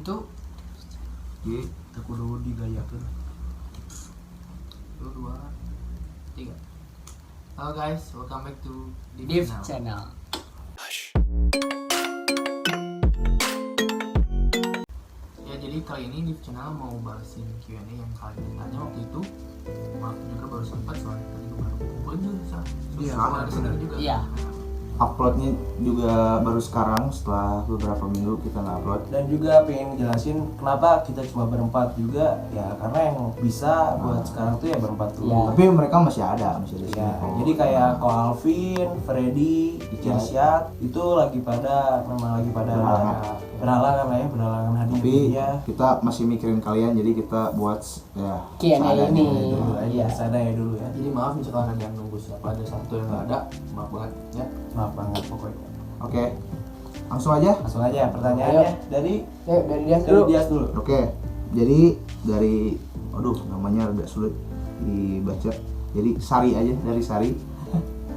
itu kita kudu digayakeun. 1, 2, 3. Halo guys, welcome back to Div Channel. Ya, jadi kali ini Div Channel mau balesin Q&A yang kalian tanya waktu itu. Maaf juga baru sempat soalnya tadi gue baru kumpul juga. Iya, ada sebenarnya juga. Iya. Uploadnya juga baru sekarang setelah beberapa minggu kita nggak upload. Dan juga pengen jelasin kenapa kita cuma berempat juga ya, karena yang bisa buat sekarang tuh ya berempat dulu. Ya. Tapi mereka masih ada di sini. Ya, jadi kayak Ko Alvin, Freddy, Irsyad itu memang lagi pada berhalangan lah ya, berhalangan hadir. Tapi ya. kita masih mikirin kalian, jadi kita buat ya Q&A seadanya ini. dulu. Iya, sadar dulu ya. Jadi maaf misalkan ada yang nunggu siapa, ada satu yang nggak ada, maaf banget ya. Maaf banget pokoknya. Oke, langsung aja. Langsung aja pertanyaannya dari Yuk, dari dia Dias dulu. Oke, jadi dari, namanya agak sulit dibaca. Jadi Sari aja, dari Sari.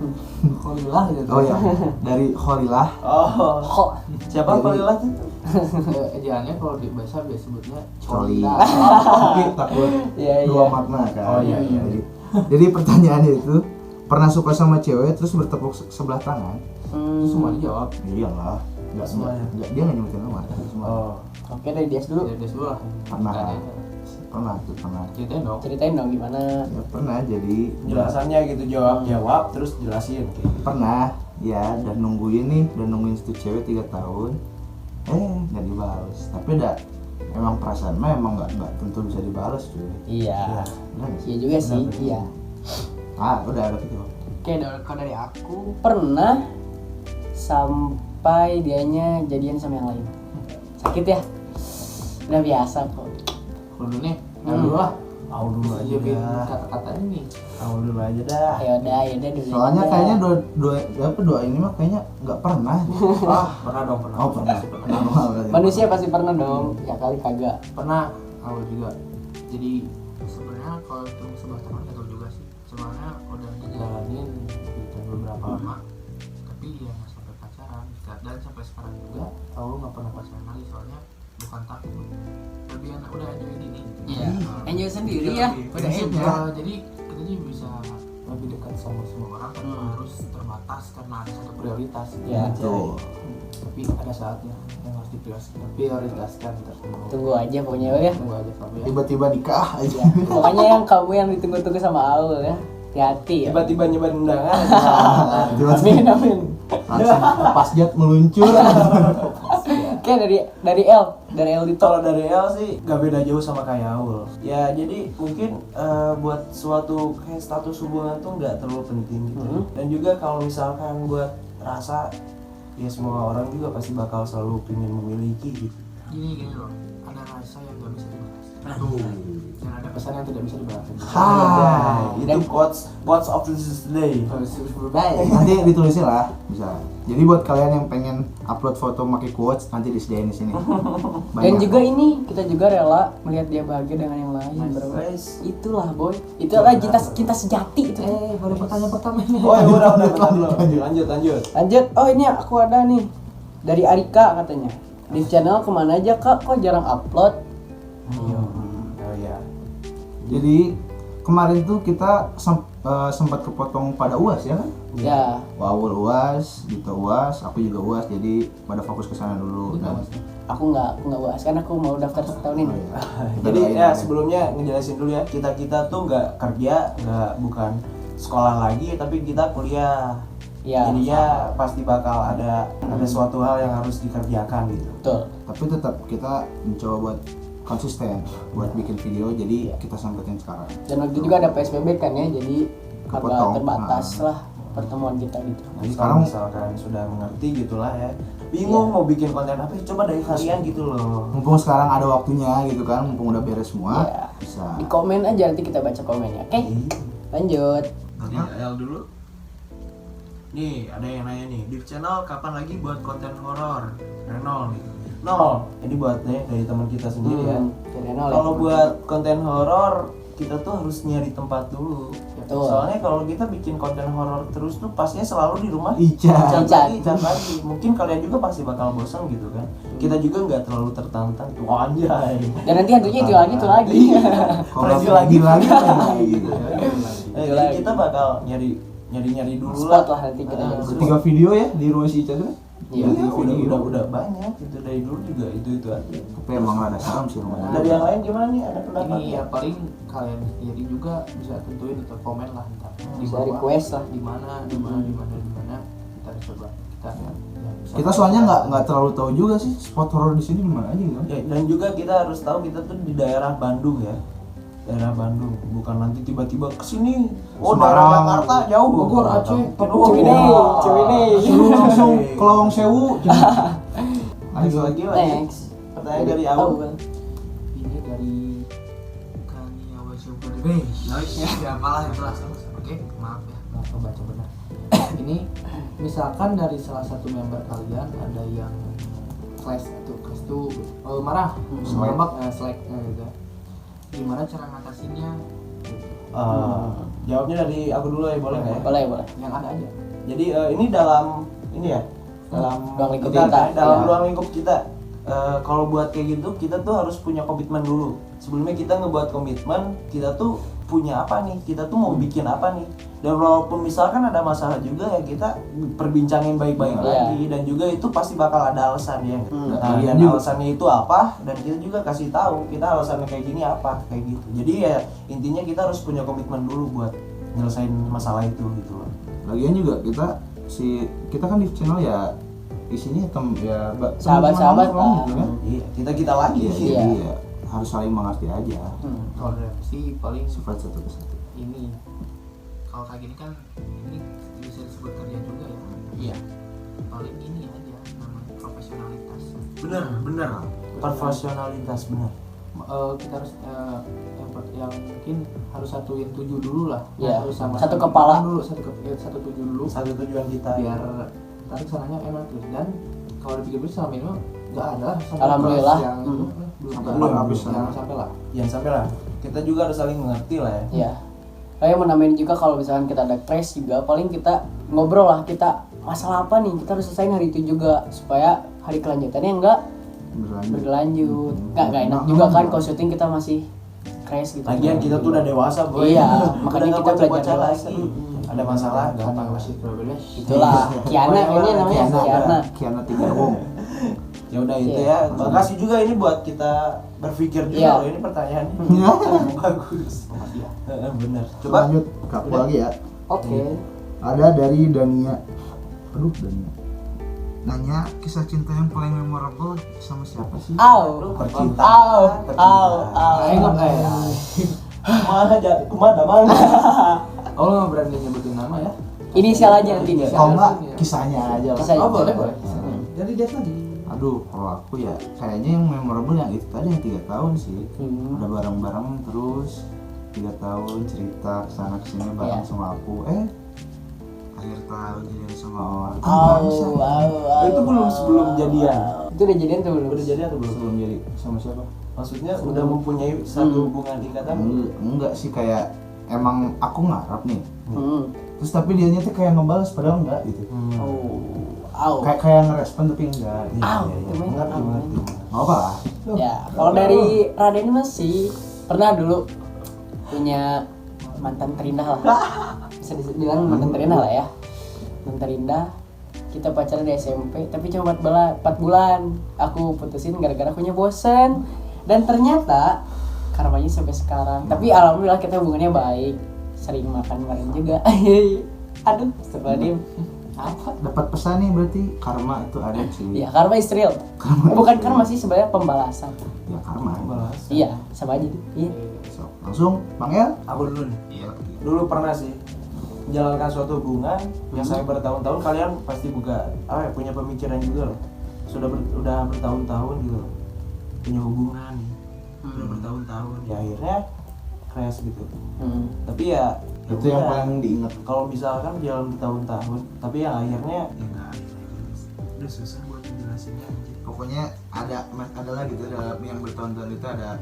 Alhamdulillah gitu. Oh ya, dari Khorilah. Oh, Kok siapa Jadi- Kholilah tuh? Ejaannya kalau di bahasa biasa sebutnya Coli. Colila. Tapi takut Iya, dua iya. makna kan. Oh, iya. Jadi pertanyaannya itu, pernah suka sama cewek terus bertepuk sebelah tangan? Semua dijawab. Iyalah, nggak Semuanya. dia nggak nyebutin nama. Semua. Oh, Oke, dari dia dulu. Dari dulu lah. Pernah. Nggak ada. Pernah. Ceritain dong. Ceritain dong gimana. Ya pernah, jadi penjelasannya gitu, jawab terus jelasin kayak gitu. pernah ya, dan nungguin situ cewek 3 tahun, nggak dibalas. Tapi emang perasaan mah emang nggak tentu bisa dibalas cuy. Iya. Benar nggak sih? Iya juga sih. Benar. Iya. Udah ada gitu. Oke, kalau dari aku pernah sampai dianya jadian sama yang lain. Sakit ya? Udah biasa kok. Kalau dulu nih, dulu lah. Tahu dulu aja Siapin dah. kata-katanya nih. Tahu dulu aja dah. Ya udah dulu. Soalnya aja. kayaknya dua ini mah kayaknya nggak pernah. Pernah dong, pernah. Oh pernah. Manusia pasti pernah dong. Ya kali kagak. Pernah awal juga. Jadi sebenarnya kalau itu sebelah tangan nggak tahu juga sih. Sebenarnya udah ngejalanin gitu beberapa lama. Tapi ya nggak sampai pacaran. Dan sampai sekarang juga tahu nggak pernah pacaran lagi, soalnya bukan takut. Lebih enak udah enjoy ini. Iya. Enjoy sendiri ya. Udah enjoy. Jadi kita juga bisa lebih dekat sama semua orang tanpa harus terbatas karena ada satu prioritas. Iya. Tuh. Tapi ada saatnya yang harus diprioritaskan terus. Tunggu aja pokoknya ya. Tunggu aja Fabi ya. Tiba-tiba nikah aja. Ya, pokoknya yang kamu yang ditunggu-tunggu sama Aul ya. Hati-hati ya. Tiba-tiba nyebar undangan. Amin amin. Langsung pas jet meluncur. Oke, dari L itu. Kalau dari El sih gak beda jauh sama kayak Aul. Ya jadi mungkin buat suatu kayak status hubungan tuh nggak terlalu penting gitu. Dan juga kalau misalkan buat rasa, ya semua orang juga pasti bakal selalu ingin memiliki gitu. Gini loh, ada rasa yang gak bisa dibahas. Dan ada pesan yang tidak bisa dibahas. Itu quotes of this day. Nanti ditulisin lah, bisa. Jadi buat kalian yang pengen upload foto pakai quotes, nanti disediain di sini. Dan juga ini kita juga rela melihat dia bahagia dengan yang lain, bro. Guys. Itulah boy. Itulah cinta sejati itu. Baru pertanyaan pertama ini. Oh ya udah lanjut. Lanjut. Oh ini aku ada nih dari Arika katanya. Di channel kemana aja kak? Kok jarang upload? Oh ya. Jadi kemarin tuh kita sempat kepotong pada UAS ya kan? Ya. Waul UAS, Dito UAS, aku juga UAS, jadi pada fokus ke sana dulu. Dan Aku nggak bahas kan aku mau daftar tahun ini. Jadi ya sebelumnya ngejelasin dulu ya, kita tuh nggak kerja, bukan sekolah lagi, tapi kita kuliah. Iya. Jadinya pasti bakal ada suatu hal yang harus dikerjakan gitu. Betul. tapi tetap kita mencoba buat konsisten buat bikin video, jadi kita sampetin sekarang. Dan waktu itu juga ada PSBB kan ya, jadi agak Kepotong. terbatas lah pertemuan kita gitu. Jadi Jadi kalau sekarang- misalkan sudah mengerti gitulah ya, bingung mau bikin konten apa, coba dari kalian gitu loh. Mumpung sekarang ada waktunya gitu kan, mumpung udah beres semua, Iya. bisa. Di komen aja nanti kita baca komennya. Oke? Lanjut. Tadi El dulu. Nih ada yang nanya nih, Div Channel kapan lagi buat konten horor? Renol nih. Nol. Ini buatnya dari teman kita sendiri ya. Dari nol ya. Kalau buat konten horor kita tuh harus nyari tempat dulu. Betul. Soalnya kalau kita bikin konten horor terus tuh pastinya selalu di rumah Ica. cat lagi. Mungkin kalian juga pasti bakal bosan gitu kan. Kita juga nggak terlalu tertantang tuh anjay. Dan nanti hantunya itu lagi. Kalau lagi gitu. Jadi kita bakal nyari dulu Spot lah. lah nanti kita jadi spot. 3 video ya di rumah si Ica tuh. Iya. Udah banyak gitu dari dulu juga itu aja. Tapi emang ada serem sih rumahnya. Dari yang lain gimana nih? Ada pendapat? Ini ya paling kalian jadi juga bisa tentuin atau komen lah ntar di Bisa bawah. request lah. di mana kita coba kita bisa Kita soalnya nggak terlalu tahu juga sih spot horor di sini di mana aja gitu. Ya, dan juga kita harus tahu kita tuh di daerah Bandung ya. Daerah Bandung, bukan nanti tiba-tiba kesini. Oh, daerah Semarang, Jakarta jauh. Bogor, Aceh, Papua. Ciwidey. langsung ke Lawang Sewu. Lagi. Next. Pertanyaan dari Aul. ini dari Kaniawa Super Base ya malah itu lah. Oke, maaf ya nggak kebaca benar. Ini misalkan dari salah satu member kalian ada yang clash tuh marah ngambek slack gitu. Gimana cara ngatasinnya? Jawabnya dari aku dulu ya, boleh nggak ya? Boleh. Yang ada aja. Jadi ini dalam ini ya, dalam Ruang lingkup kita, kita, dalam iya. ruang lingkup kita. Kalau buat kayak gitu kita tuh harus punya komitmen dulu. Sebelumnya kita ngebuat komitmen, kita tuh punya apa nih? Kita tuh mau bikin apa nih? Dan walaupun misalkan ada masalah juga ya kita perbincangin baik-baik Iya. lagi, dan juga itu pasti bakal ada alasan ya. Nah, Kalian dan juga. alasannya itu apa, dan kita juga kasih tahu kita alasannya kayak gini apa, kayak gitu. Jadi ya intinya kita harus punya komitmen dulu buat nyelesain masalah itu gitu loh. Lagian juga kita kan di channel ya isinya Sahabat-sahabat teman-teman lah. gitu kan. Iya, kita lagi. Iya, Iya. jadi ya harus saling mengerti aja. Kalau dari aku sih paling Sifat satu kesatu. ini kalau kayak gini kan ini bisa disebut kerja juga ya. Iya. Paling ini aja namanya profesionalitas. Bener. Profesionalitas bener. Kita harus yang mungkin harus satuin tujuh dulu lah. Iya. Harus sama Satu kepala. dulu, satu tujuh dulu. Satu tujuan kita. Biar tarik sananya enak gitu. Dan kalau dipikir-pikir selama ini mah nggak ada lah sampai Alhamdulillah. yang itu belum Sampai ada. habis Jangan sampai lah. Jangan sampai lah. Kita juga harus saling mengerti lah ya. Iya. Kayak mau namain juga kalau misalkan kita ada crash juga paling kita ngobrol lah, kita masalah apa nih kita harus selesaiin hari itu juga supaya hari kelanjutannya enggak berlanjut. Enggak enak juga kan kalau syuting kita masih crash gitu. Lagian kita tuh udah dewasa boy. Iya, makanya Udah kita nggak belajar bocah-bocah dewasa. lagi. Ada masalah gampang Karena masih. masih privilege. Itulah Kiana ini namanya Kiana. Kiana Tigarong. Ya udah itu Iya. ya. Makasih juga ini buat kita berpikir juga Iya. loh, ini pertanyaannya. Bagus. Makasih ya. Bener. Coba lanjut ke aku lagi ya. Oke. Ada dari Dania. Aduh, Dania. Nanya kisah cinta yang paling memorable sama siapa sih? Au. Percintaan. Au. Kemana mana? Oh lo nggak berani nyebutin nama ya? Inisial aja nanti dia. Kalau enggak kisahnya aja lah. Kisahnya. Oh boleh boleh. Jadi dia tadi. Aduh, kalau aku ya kayaknya yang memorable yang itu tadi yang 3 tahun sih. Udah bareng-bareng terus 3 tahun cerita kesana kesini bareng Iya. sama aku. Akhir tahun jadian sama orang. Au. Itu belum sebelum jadian. Itu udah jadian tuh belum? Udah jadi atau belum? Sebelum jadi sama siapa? Maksudnya udah mempunyai satu hubungan ikatan? Enggak sih, kayak emang aku ngarap nih. Hmm. Terus tapi dianya tuh kayak ngebalas padahal enggak gitu. Oh. Au. Kayak ngerespon tapi enggak. Iya, Au, iya, iya. itu main. Mengerti. Nggak apa lah. Ya, kalau dari Raden ini masih pernah dulu punya mantan terindah lah. Bisa dibilang mantan terindah lah ya. Mantan terindah. Kita pacaran di SMP, tapi cuma 4 bulan. Aku putusin gara-gara akunya bosen. Dan ternyata karmanya sampai sekarang. Tapi alhamdulillah kita hubungannya baik. Sering makan bareng juga. Aduh, astagfirullahaladzim. Apa? Dapat pesan nih berarti karma itu ada cuy. Ya, karma is real. Bukan karma sih, sebenarnya pembalasan. Ya karma. Iya, sama aja tuh. Iya. So, langsung Bang El. Aku dulu nih. Iya. Dulu pernah sih menjalankan suatu hubungan yang saya bertahun-tahun, kalian pasti punya pemikiran juga loh. Udah bertahun-tahun gitu loh. Punya hubungan udah bertahun-tahun. Ya akhirnya crash gitu. Tapi ya Itu yang paling diingat. kalau misalkan jalan bertahun-tahun, tapi yang akhirnya ya nggak akhirnya udah susah buat dijelasinnya anjir. Pokoknya ada lagi tuh yang bertonton itu ada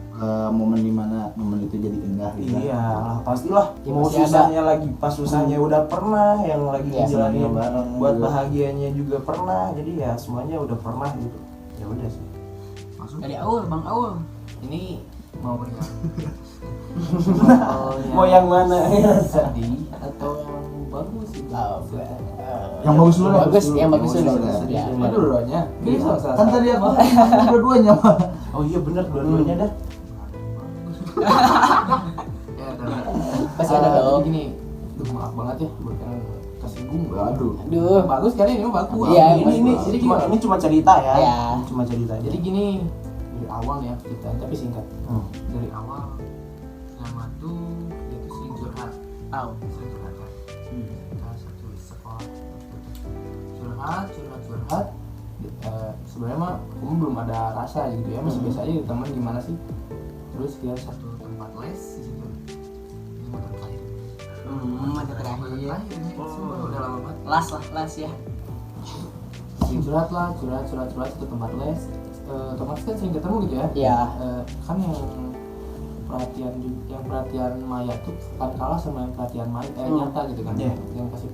momen dimana momen itu jadi indah gitu. Iya lah pastilah. Ya, Mau pasti susahnya lagi pas susahnya udah pernah, yang lagi Iya, ngejalanin senangnya bareng buat juga. bahagianya juga pernah. Jadi ya semuanya udah pernah gitu. Ya udah sih. Langsung Dari Aul, Bang Aul. Ini mau yang Mau yang mana? sedih atau yang bagus sih? yang bagus dulu deh. Bagus, yang bagus dulu. deh. Ya. Ini dua-duanya. Ini Iya. salah Kan tadi aku dua-duanya mah. Oh iya bener dua-duanya dah. Ya, ada. Pasti ada Jadi dong. gini, duh maaf banget ya buat yang kesinggung. Aduh. Aduh. Bagus kan ini bagus. Iya, ini Jadi cuma gini, ini cuma cerita ya. Iya. Ini cuma cerita. jadi gini dari awal ya kita, tapi singkat. Hmm. Dari awal nama tuh dia tuh sering curhat. Au. Sering curhat kan. Kita satu sekolah curhat. Sebenarnya mah kamu belum ada rasa gitu ya, masih biasa aja gitu, teman gimana sih. Terus dia satu tempat les di situ. Ini motor terakhir. Mata terakhir. Ini sumpah udah lama banget. Las ya. Sering curhat satu tempat les. Otomatis kan sering ketemu gitu ya. Iya. Kan yang perhatian Maya tuh kan kalah sama yang perhatian Maya nyata gitu kan. Iya. Yang kasih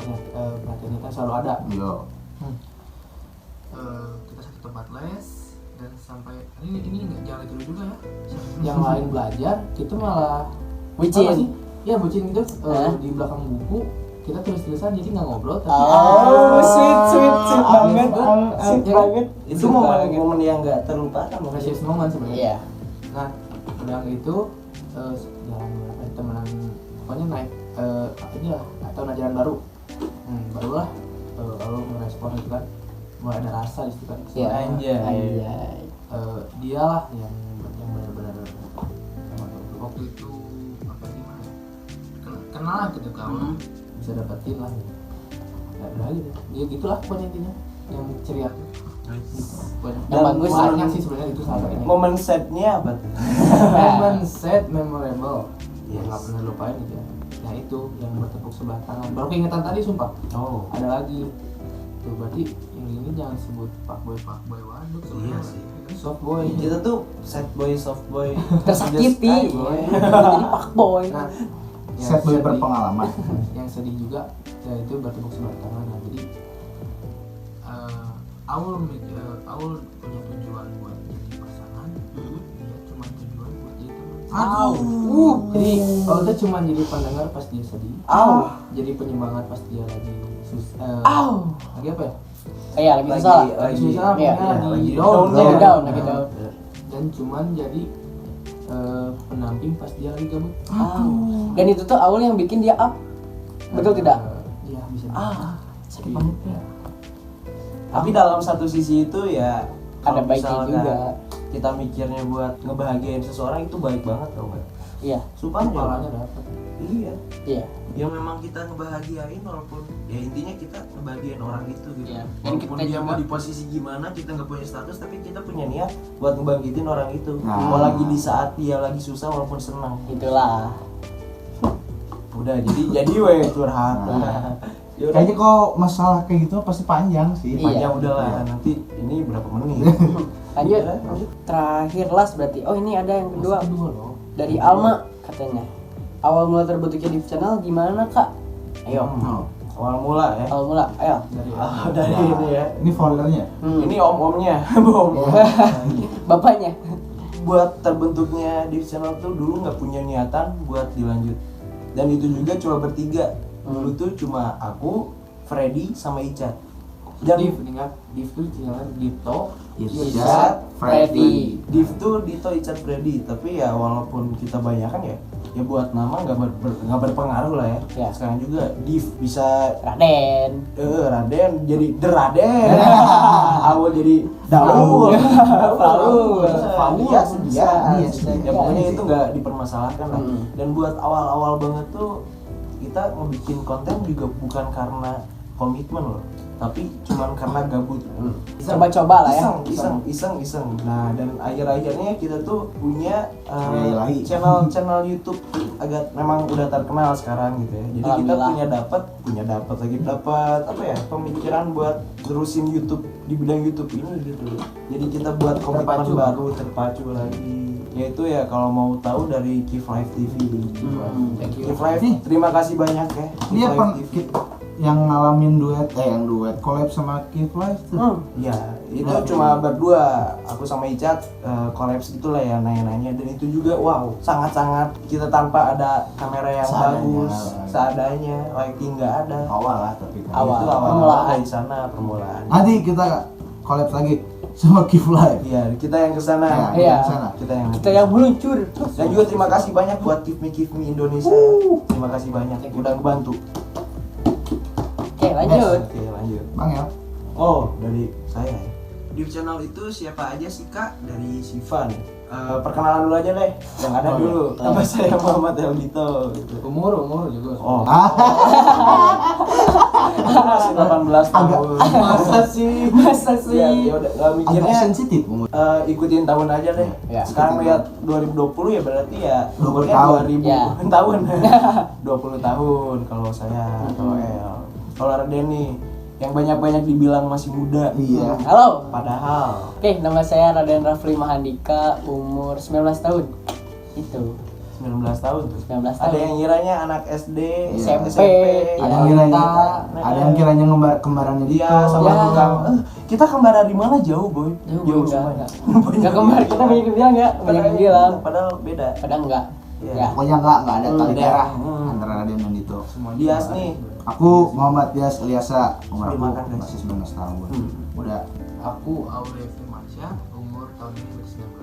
perhatian nyata selalu ada. Yo. Kita satu tempat les dan sampai ini nggak jangan dulu juga ya. Yang lain belajar, kita malah Bucin. apa sih? Ya bucin gitu. Hah? Di belakang buku kita tulis-tulisan jadi nggak ngobrol tapi Oh, sweet banget. Sweet Ya, banget. Itu momen yang nggak terlupakan precious moment sebenarnya. Iya. Nah, udah gitu jalan temenan pokoknya naik ini lah atau jalan baru. Barulah lalu merespon itu kan mulai ada rasa di situ kan. Iya. Anjay. Dia lah yang benar-benar waktu itu apa gimana ya? Kenal lah gitu kamu bisa dapetin lah gitu. Ya udah gitu. Ya gitulah pokoknya intinya yang ceria tuh. Banyak Yang bagus banyak sih sebenarnya itu salah satunya. Momen setnya apa tuh? Momen set memorable. Ya Yes. nggak pernah lupain gitu ya. Nah itu yang bertepuk sebelah tangan. Baru keingetan tadi sumpah. Oh. Ada lagi. Tuh berarti yang ini jangan sebut pak boy waduk sebenarnya. Iya sih. Ini soft boy. Kita tuh sad boy, soft boy, Tersakiti. Just boy. Jadi fuckboy. Nah, yang Set boy sedih- berpengalaman. yang sedih juga ya itu bertepuk sebelah tangan. Nah, jadi Aul punya tujuan buat jadi pasangan. Dia cuma tujuan buat jadi teman. Jadi Aul tuh cuma jadi pendengar pas dia sedih. Jadi penyemangat pas dia lagi lagi apa ya? Iya, lagi susah. Lagi susah, Iya, pokoknya lagi down. down. Lagi down. Dan cuman jadi pendamping pas dia lagi gabut. Dan itu tuh Aul yang bikin dia up. Betul tidak? Iya bisa. Sakit banget ya. Tapi dalam satu sisi itu ya Ada kalau baiknya misalkan juga. kita mikirnya buat ngebahagiain seseorang itu baik banget tau gak? Iya. Sumpah Kepalanya ya. dapat. Iya. Iya. Ya memang kita ngebahagiain walaupun ya intinya kita ngebahagiain orang itu gitu. Iya. Dan Walaupun kita dia juga- mau di posisi gimana, kita nggak punya status tapi kita punya niat buat ngebangkitin orang itu. Nah. Mau lagi di saat dia lagi susah walaupun senang. Itulah. Udah jadi weh curhat. Nah. Ya udah. Kayaknya kok masalah kayak gitu pasti panjang sih. Iya. Panjang udahlah nanti ini berapa menit? Lanjut. Iya, lanjut. Terakhir last berarti. Oh, ini ada yang kedua. Kedua loh. Dari Alma katanya. Awal mula terbentuknya di channel gimana, Kak? Ayo. Oh. Awal mula ya. Awal mula. Ayo. Dari Dari ini ya. Ini foundernya. Ini om-omnya, bom. Bapaknya. Buat terbentuknya di channel tuh dulu nggak punya niatan buat dilanjut. Dan itu juga cuma bertiga. Dulu tuh cuma aku, Freddy sama Icat. Dan Div, ingat Div tuh jalan Dito, Icat, Freddy. Div tuh Dito, Icat, Freddy. Tapi ya walaupun kita banyakan ya buat nama nggak berpengaruh lah ya. Ya. Sekarang juga Div bisa Raden. Raden jadi Deraden. Awal jadi Daul. Faul. Dia sedia. Iya, Ya pokoknya itu nggak dipermasalahkan lah. Hmm. Dan buat awal-awal banget tuh kita ngebikin konten juga bukan karena komitmen loh, tapi cuman karena gabut. Coba-coba lah ya. Iseng. Nah, dan akhir-akhirnya kita tuh punya Ilahi. channel YouTube agak memang udah terkenal sekarang gitu ya. Jadi kita Alhamdulillah. dapat apa ya, pemikiran buat terusin YouTube di bidang YouTube ini gitu. Jadi kita buat komitmen baru, terpacu lagi. Yaitu ya kalau mau tahu dari Kif Live TV. Thank you. Kif Live, terima kasih banyak ya. Kif Dia Live TV. yang ngalamin yang duet collab sama Kif Live tuh. Ya, itu cuma berdua. Aku sama Icat kolaps gitulah ya, nanya-nanya. Dan itu juga wow, sangat-sangat kita tanpa ada kamera yang bagus, seadanya, lighting nggak ada. Awal lah tapi kan. Awal. Itu awal Permulaan. dari sana permulaan. Nanti kita collab lagi sama Kif Live. Iya, kita yang kesana. Iya. Sana. Kita yang meluncur. Dan juga terima kasih banyak buat Give Me Indonesia. Terima kasih banyak udah ngebantu. Oke, lanjut. Oke, lanjut. Bang ya. Oh, dari saya ya. Di channel itu siapa aja sih Kak? Dari Siva nih. Perkenalan dulu aja deh. Yang ada dulu. Nama saya Muhammad Elgito gitu. Umur juga. Oh. Masih 18 tahun. Masa sih? Ya udah enggak mikirnya Agak sensitif umur. ikutin tahun aja deh. Ya. Sekarang lihat 2020 ya berarti ya 20 umurnya tahun. 2000 Ya. tahun. 20 tahun kalau saya, kalau El. Kalau Raden nih yang banyak-banyak dibilang masih muda. Iya. Halo. Padahal Oke, nama saya Raden Rafli Mahandika, umur 19 tahun. Itu. 19 tahun tuh. 19 tahun. Ada yang ngiranya anak SD, SMP, Ada ya, yang kiranya, kita- ada yang kiranya kembarannya dia Dito. sama Ya. tukang. Kita kembar dari mana jauh, Boy? Jauh semuanya. Enggak kembar, kita banyak yang bilang ya, banyak yang bilang. Padahal beda. Padahal enggak. Iya. Ya. Pokoknya nggak ada tali Beda. merah Hmm. antara Raden dan Dito. Dias nih. Aku Muhammad Dias Eliasa, umur aku Dimakan, guys. masih 19 tahun. Udah. Aku Aurel Firmansyah, umur tahun ini ber-19.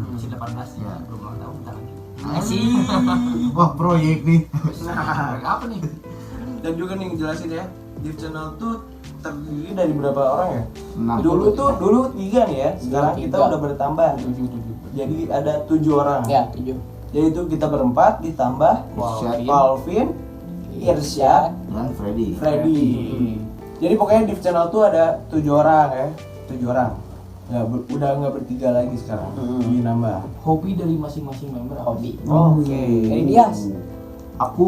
Masih 18 ya, Ya. belum ulang tahun bentar lagi. Masih. Wah, proyek nih. Proyek apa nih? Dan juga nih jelasin ya, di channel tuh terdiri dari berapa orang ya? 6. Dulu 3 nih ya. Sekarang kita 3. udah bertambah. Jadi ada 7 orang. Ya, 7. Yaitu kita berempat ditambah Irsyad Calvin, Irsyad, dan Freddy. Freddy. Jadi pokoknya di channel tuh ada 7 orang ya. 7 orang. Udah nggak bertiga lagi sekarang. Jadi nambah. Hobi dari masing-masing member apa? Hobi. Oke. Dari Dias. Aku